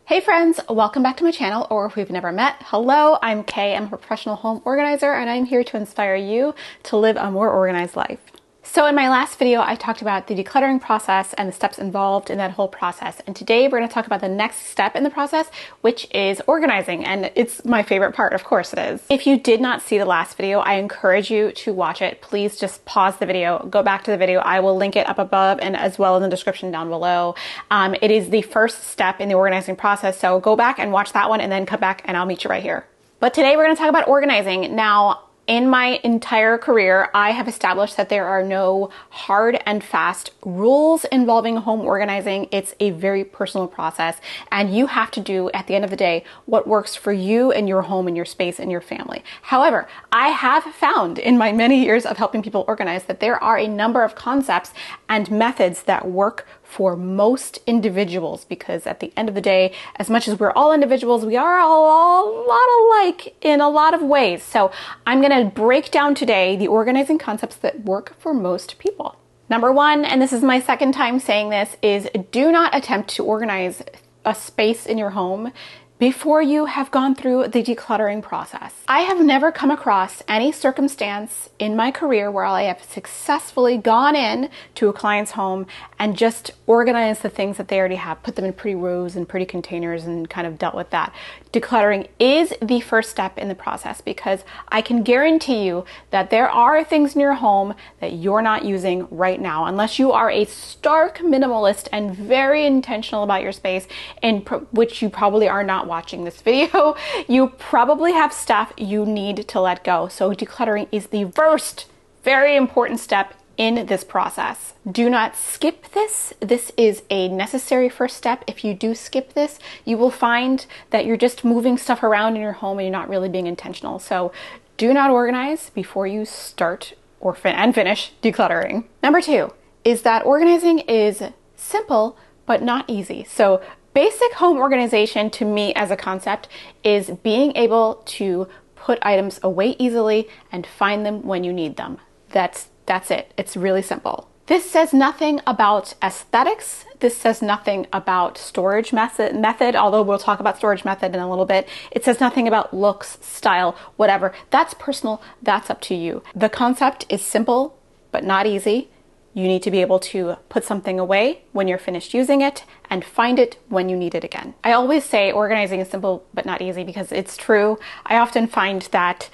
Hey friends, welcome back to my channel, or if we've never met, hello, I'm Kay. I'm a professional home organizer and I'm here to inspire you to live a more organized life. So in my last video, I talked about the decluttering process and the steps involved in that whole process. And today we're going to talk about the next step in the process, which is organizing. And it's my favorite part, of course it is. If you did not see the last video, I encourage you to watch it. Please just pause the video, go back to the video. I will link it up above and as well in the description down below. It is the first step in the organizing process. So go back and watch that one and then come back and I'll meet you right here. But today we're going to talk about organizing. Now, in my entire career, I have established that there are no hard and fast rules involving home organizing. It's a very personal process, and you have to do, at the end of the day, what works for you and your home and your space and your family. However, I have found in my many years of helping people organize that there are a number of concepts and methods that work for most individuals, because at the end of the day, as much as we're all individuals, we are all a lot alike in a lot of ways. So I'm going to break down today the organizing concepts that work for most people. Number one, and this is my second time saying this, is do not attempt to organize a space in your home before you have gone through the decluttering process. I have never come across any circumstance in my career where I have successfully gone in to a client's home and just organized the things that they already have, put them in pretty rows and pretty containers and kind of dealt with that. Decluttering is the first step in the process because I can guarantee you that there are things in your home that you're not using right now, unless you are a stark minimalist and very intentional about your space, in which you probably are not watching this video. You probably have stuff you need to let go. So decluttering is the first very important step in this process. Do not skip this. This is a necessary first step. If you do skip this, you will find that you're just moving stuff around in your home and you're not really being intentional. So do not organize before you start or finish decluttering. Number two is that organizing is simple but not easy. So basic home organization to me as a concept is being able to put items away easily and find them when you need them. That's it. It's really simple. This says nothing about aesthetics. This says nothing about storage method, although we'll talk about storage method in a little bit. It says nothing about looks, style, whatever. That's personal. That's up to you. The concept is simple, but not easy. You need to be able to put something away when you're finished using it and find it when you need it again. I always say organizing is simple but not easy because it's true. I often find that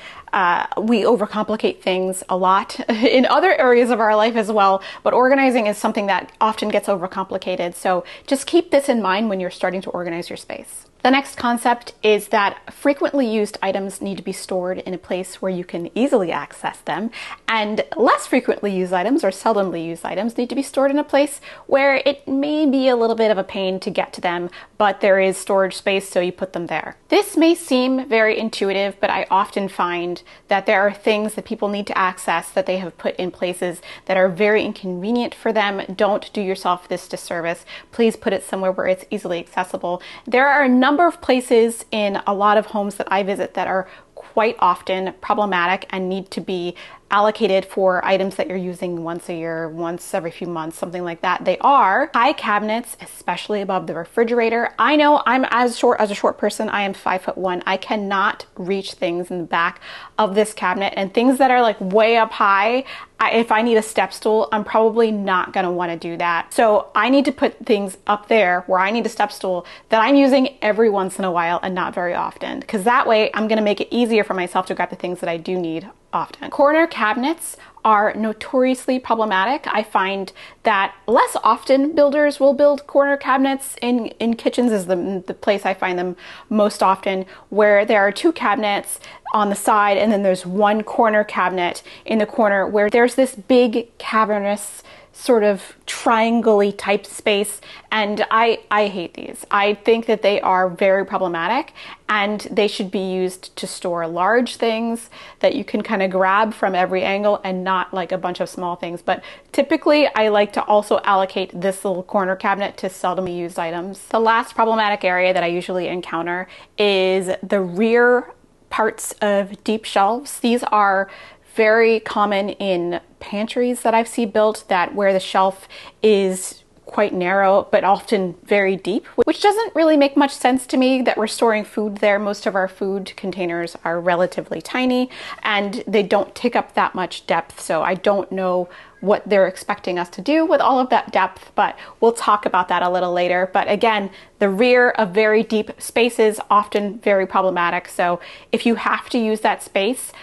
we overcomplicate things a lot in other areas of our life as well, but organizing is something that often gets overcomplicated. So just keep this in mind when you're starting to organize your space. The next concept is that frequently used items need to be stored in a place where you can easily access them, and less frequently used items or seldomly used items need to be stored in a place where it may be a little bit of a pain to get to them, but there is storage space, so you put them there. This may seem very intuitive, but I often find that there are things that people need to access that they have put in places that are very inconvenient for them. Don't do yourself this disservice. Please put it somewhere where it's easily accessible. There are a number of places in a lot of homes that I visit that are quite often problematic and need to be allocated for items that you're using once a year, once every few months, something like that. They are high cabinets, especially above the refrigerator. I know I'm as a short person. I am 5'1". I cannot reach things in the back of this cabinet, and things that are like way up high, if I need a step stool, I'm probably not gonna wanna do that. So I need to put things up there where I need a step stool that I'm using every once in a while and not very often, because that way I'm gonna make it easier for myself to grab the things that I do need often. Corner cabinets are notoriously problematic. I find that less often builders will build corner cabinets. In kitchens is the place I find them most often, where there are two cabinets on the side and then there's one corner cabinet in the corner where there's this big cavernous sort of triangle-y type space, and I hate these. I think that they are very problematic and they should be used to store large things that you can kind of grab from every angle and not like a bunch of small things. But typically I like to also allocate this little corner cabinet to seldomly used items. The last problematic area that I usually encounter is the rear parts of deep shelves. These are very common in pantries that I've seen built, that where the shelf is quite narrow, but often very deep, which doesn't really make much sense to me that we're storing food there. Most of our food containers are relatively tiny and they don't take up that much depth. So I don't know what they're expecting us to do with all of that depth, but we'll talk about that a little later. But again, the rear of very deep spaces often very problematic. So if you have to use that space,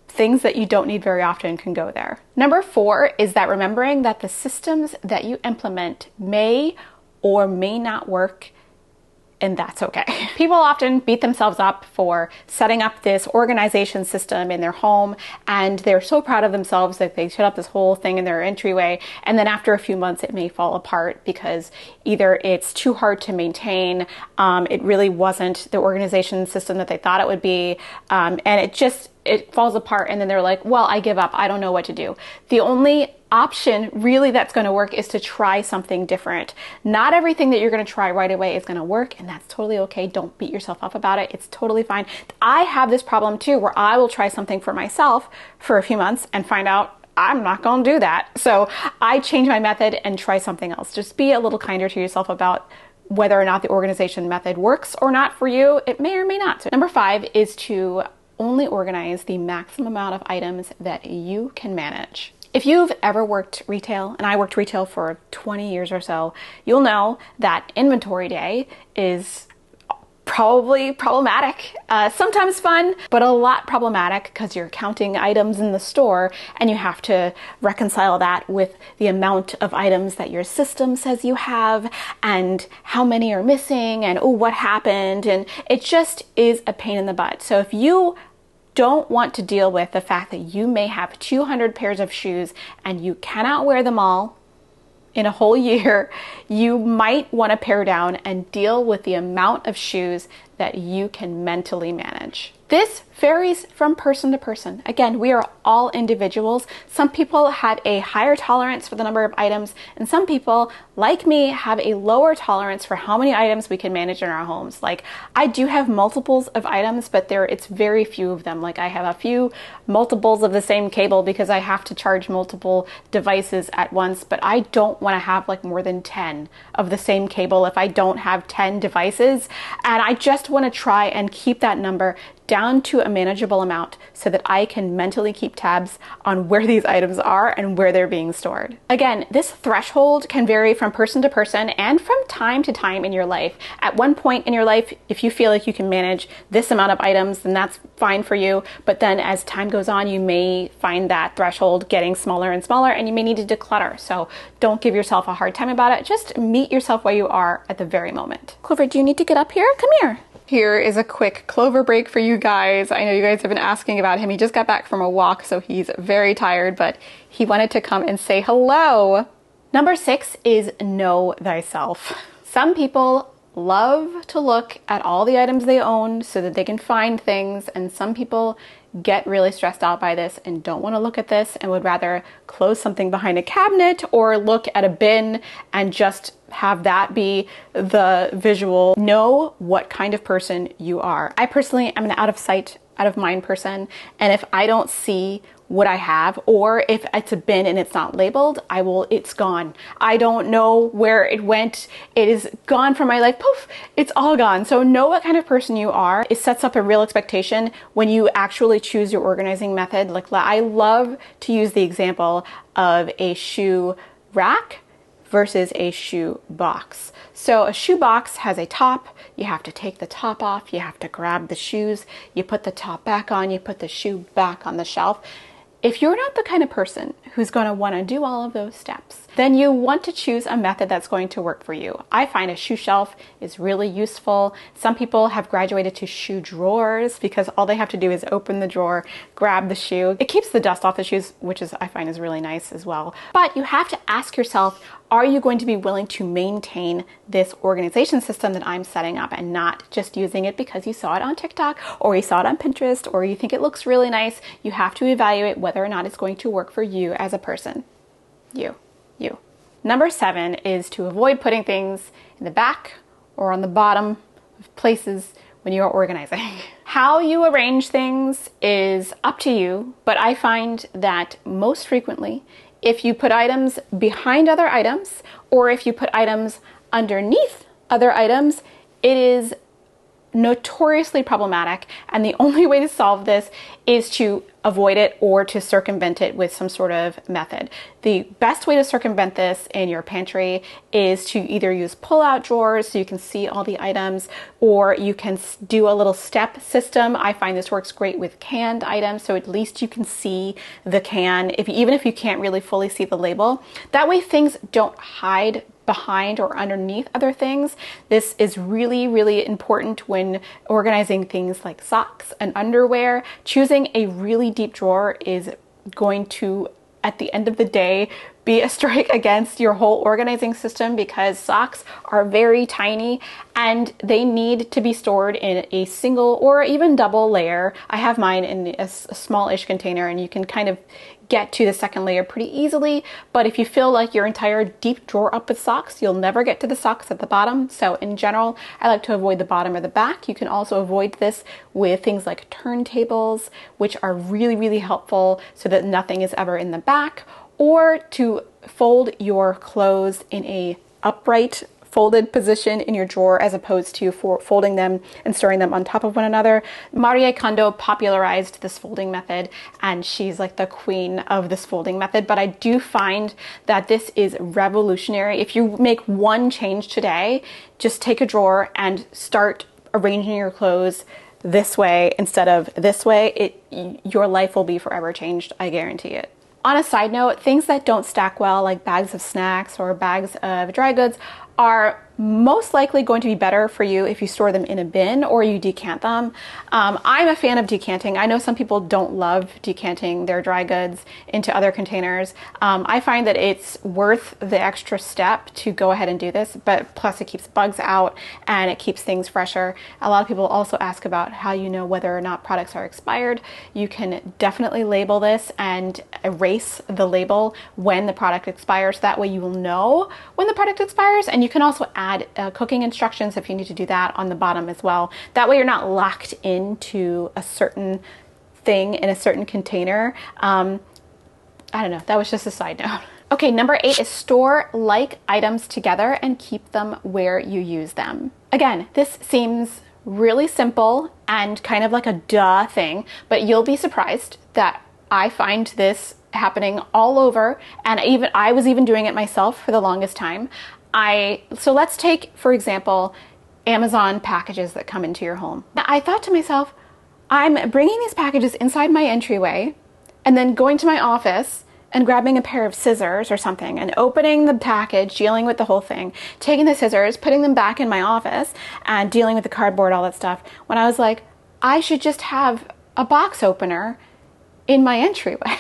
things that you don't need very often can go there. Number 4 is that remembering that the systems that you implement may or may not work, and that's okay. People often beat themselves up for setting up this organization system in their home, and they're so proud of themselves that they set up this whole thing in their entryway, and then after a few months it may fall apart because either it's too hard to maintain, it really wasn't the organization system that they thought it would be, and it falls apart, and then they're like, well, I give up, I don't know what to do. The only option really that's going to work is to try something different. Not everything that you're going to try right away is going to work, and that's totally okay. Don't beat yourself up about it. It's totally fine. I have this problem too, where I will try something for myself for a few months and find out I'm not going to do that. So I change my method and try something else. Just be a little kinder to yourself about whether or not the organization method works or not for you. It may or may not. So number 5 is to only organize the maximum amount of items that you can manage. If you've ever worked retail, and I worked retail for 20 years or so, you'll know that inventory day is probably problematic. Sometimes fun, but a lot problematic because you're counting items in the store and you have to reconcile that with the amount of items that your system says you have and how many are missing and oh, what happened? And it just is a pain in the butt. So if you don't want to deal with the fact that you may have 200 pairs of shoes and you cannot wear them all in a whole year, you might want to pare down and deal with the amount of shoes that you can mentally manage. This varies from person to person. Again, we are all individuals. Some people have a higher tolerance for the number of items, and some people, like me, have a lower tolerance for how many items we can manage in our homes. Like, I do have multiples of items, but it's very few of them. Like, I have a few multiples of the same cable because I have to charge multiple devices at once, but I don't want to have like more than 10 of the same cable if I don't have 10 devices. And I just want to try and keep that number down to a manageable amount so that I can mentally keep tabs on where these items are and where they're being stored. Again, this threshold can vary from person to person and from time to time in your life. At one point in your life, if you feel like you can manage this amount of items, then that's fine for you. But then as time goes on, you may find that threshold getting smaller and smaller and you may need to declutter. So don't give yourself a hard time about it. Just meet yourself where you are at the very moment. Clover, do you need to get up here? Come here. Here is a quick Clover break for you guys. I know you guys have been asking about him. He just got back from a walk, so he's very tired, but he wanted to come and say hello. Number 6 is know thyself. Some people love to look at all the items they own so that they can find things, and some people get really stressed out by this and don't want to look at this and would rather close something behind a cabinet or look at a bin and just have that be the visual. Know what kind of person you are. I personally am an out of sight, out of mind person, and if I don't see what I have, or if it's a bin and it's not labeled, it's gone. I don't know where it went. It is gone from my life. Poof, it's all gone. So know what kind of person you are. It sets up a real expectation when you actually choose your organizing method. Like, I love to use the example of a shoe rack versus a shoe box. So a shoe box has a top. You have to take the top off. You have to grab the shoes. You put the top back on. You put the shoe back on the shelf. If you're not the kind of person who's going to want to do all of those steps, then you want to choose a method that's going to work for you. I find a shoe shelf is really useful. Some people have graduated to shoe drawers because all they have to do is open the drawer, grab the shoe. It keeps the dust off the shoes, which I find is really nice as well. But you have to ask yourself, are you going to be willing to maintain this organization system that I'm setting up and not just using it because you saw it on TikTok or you saw it on Pinterest or you think it looks really nice? You have to evaluate whether or not it's going to work for you as a person. You. Number 7 is to avoid putting things in the back or on the bottom of places when you're organizing. How you arrange things is up to you, but I find that most frequently If you put items behind other items, or if you put items underneath other items, it is notoriously problematic, and the only way to solve this is to avoid it or to circumvent it with some sort of method. The best way to circumvent this in your pantry is to either use pull-out drawers so you can see all the items, or you can do a little step system. I find this works great with canned items, so at least you can see the can, even if you can't really fully see the label. That way things don't hide behind or underneath other things. This is really, really important when organizing things like socks and underwear. Choosing a really deep drawer is going to, at the end of the day, be a strike against your whole organizing system, because socks are very tiny and they need to be stored in a single or even double layer. I have mine in a small-ish container, and you can kind of get to the second layer pretty easily, but if you fill like your entire deep drawer up with socks, you'll never get to the socks at the bottom. So in general, I like to avoid the bottom or the back. You can also avoid this with things like turntables, which are really, really helpful so that nothing is ever in the back, or to fold your clothes in a upright folded position in your drawer as opposed to folding them and storing them on top of one another. Marie Kondo popularized this folding method, and she's like the queen of this folding method, but I do find that this is revolutionary. If you make one change today, just take a drawer and start arranging your clothes this way instead of this way. Your life will be forever changed, I guarantee it. On a side note, things that don't stack well, like bags of snacks or bags of dry goods, are most likely going to be better for you if you store them in a bin or you decant them. I'm a fan of decanting. I know some people don't love decanting their dry goods into other containers. I find that it's worth the extra step to go ahead and do this, but plus it keeps bugs out and it keeps things fresher. A lot of people also ask about how you know whether or not products are expired. You can definitely label this and erase the label when the product expires. That way you will know when the product expires, and you can also add cooking instructions if you need to do that on the bottom as well. That way you're not locked into a certain thing in a certain container. I don't know, that was just a side note. Okay, number 8 is store like items together and keep them where you use them. Again, this seems really simple and kind of like a duh thing, but you'll be surprised that I find this happening all over, and I was even doing it myself for the longest time. So let's take, for example, Amazon packages that come into your home. Now, I thought to myself, I'm bringing these packages inside my entryway and then going to my office and grabbing a pair of scissors or something and opening the package, dealing with the whole thing, taking the scissors, putting them back in my office and dealing with the cardboard, all that stuff, when I was like, I should just have a box opener in my entryway.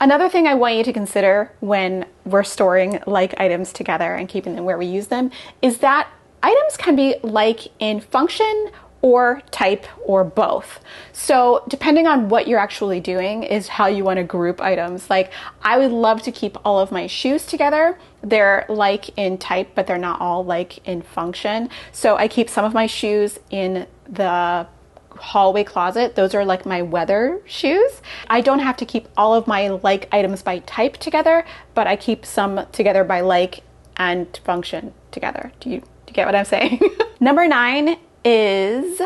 Another thing I want you to consider when we're storing like items together and keeping them where we use them is that items can be like in function or type or both. So depending on what you're actually doing is how you want to group items. Like I would love to keep all of my shoes together. They're like in type, but they're not all like in function. So I keep some of my shoes in the hallway closet. Those are like my weather shoes. I don't have to keep all of my like items by type together, but I keep some together by like and function together. Do you get what I'm saying? Number 9 is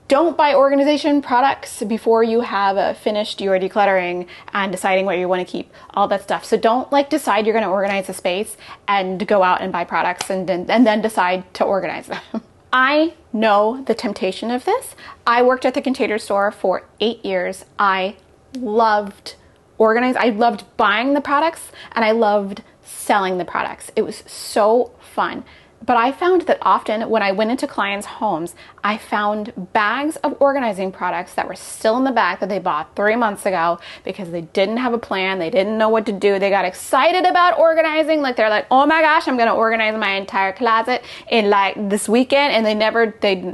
don't buy organization products before you have finished your decluttering and deciding what you want to keep, all that stuff. So don't like decide you're going to organize a space and go out and buy products and then decide to organize them. I know the temptation of this. I worked at the Container Store for 8 years. I loved organizing. I loved buying the products and I loved selling the products. It was so fun. But I found that often when I went into clients' homes, I found bags of organizing products that were still in the bag that they bought 3 months ago because they didn't have a plan. They didn't know what to do. They got excited about organizing. Like they're like, oh my gosh, I'm going to organize my entire closet in like this weekend. And they never did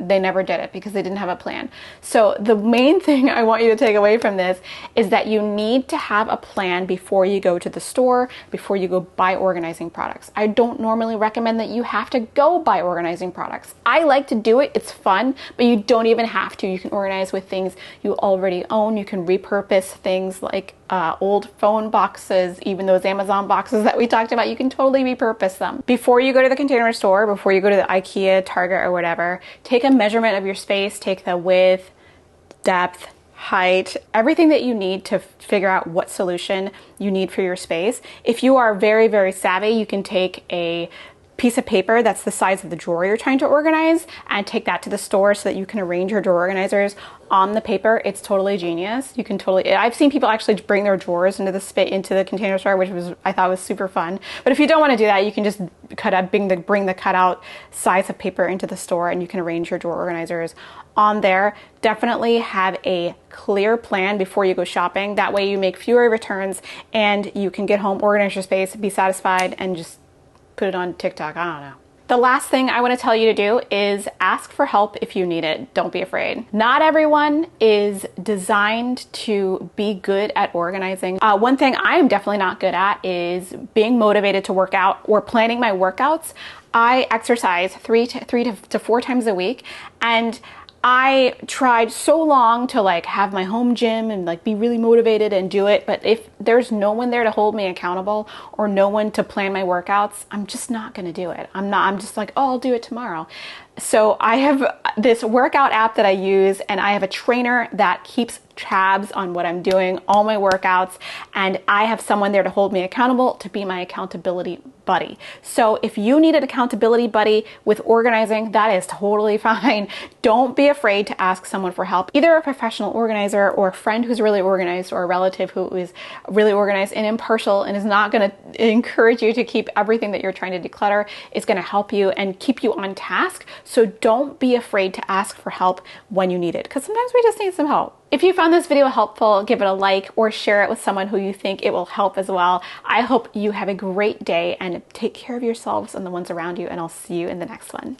it because they didn't have a plan. So the main thing I want you to take away from this is that you need to have a plan before you go to the store, before you go buy organizing products. I don't normally recommend that you have to go by organizing products. I like to do it. It's fun, but you don't even have to. You can organize with things you already own. You can repurpose things like old phone boxes, even those Amazon boxes that we talked about. You can totally repurpose them. Before you go to the Container Store, before you go to the IKEA, Target, or whatever, take a measurement of your space. Take the width, depth, height, everything that you need to figure out what solution you need for your space. If you are very, very savvy, you can take a piece of paper that's the size of the drawer you're trying to organize and take that to the store so that you can arrange your drawer organizers on the paper. It's totally genius. You can totally, I've seen people actually bring their drawers into the Container Store, which I thought was super fun. But if you don't want to do that, you can just bring the cutout size of paper into the store and you can arrange your drawer organizers on there. Definitely have a clear plan before you go shopping. That way you make fewer returns and you can get home, organize your space, be satisfied, and just put it on TikTok. I don't know. The last thing I want to tell you to do is ask for help if you need it. Don't be afraid. Not everyone is designed to be good at organizing. One thing I am definitely not good at is being motivated to work out or planning my workouts. I exercise three to four times a week, and I tried so long to have my home gym and be really motivated and do it. But if there's no one there to hold me accountable or no one to plan my workouts, I'm just not going to do it. I'm just oh, I'll do it tomorrow. So I have this workout app that I use, and I have a trainer that keeps tabs on what I'm doing, all my workouts, and I have someone there to hold me accountable, to be my accountability buddy. So if you need an accountability buddy with organizing, that is totally fine. Don't be afraid to ask someone for help, either a professional organizer or a friend who's really organized or a relative who is really organized and impartial and is not going to encourage you to keep everything that you're trying to declutter. Is going to help you and keep you on task. So don't be afraid to ask for help when you need it, because sometimes we just need some help. If you found this video helpful, give it a like or share it with someone who you think it will help as well. I hope you have a great day and take care of yourselves and the ones around you, and I'll see you in the next one.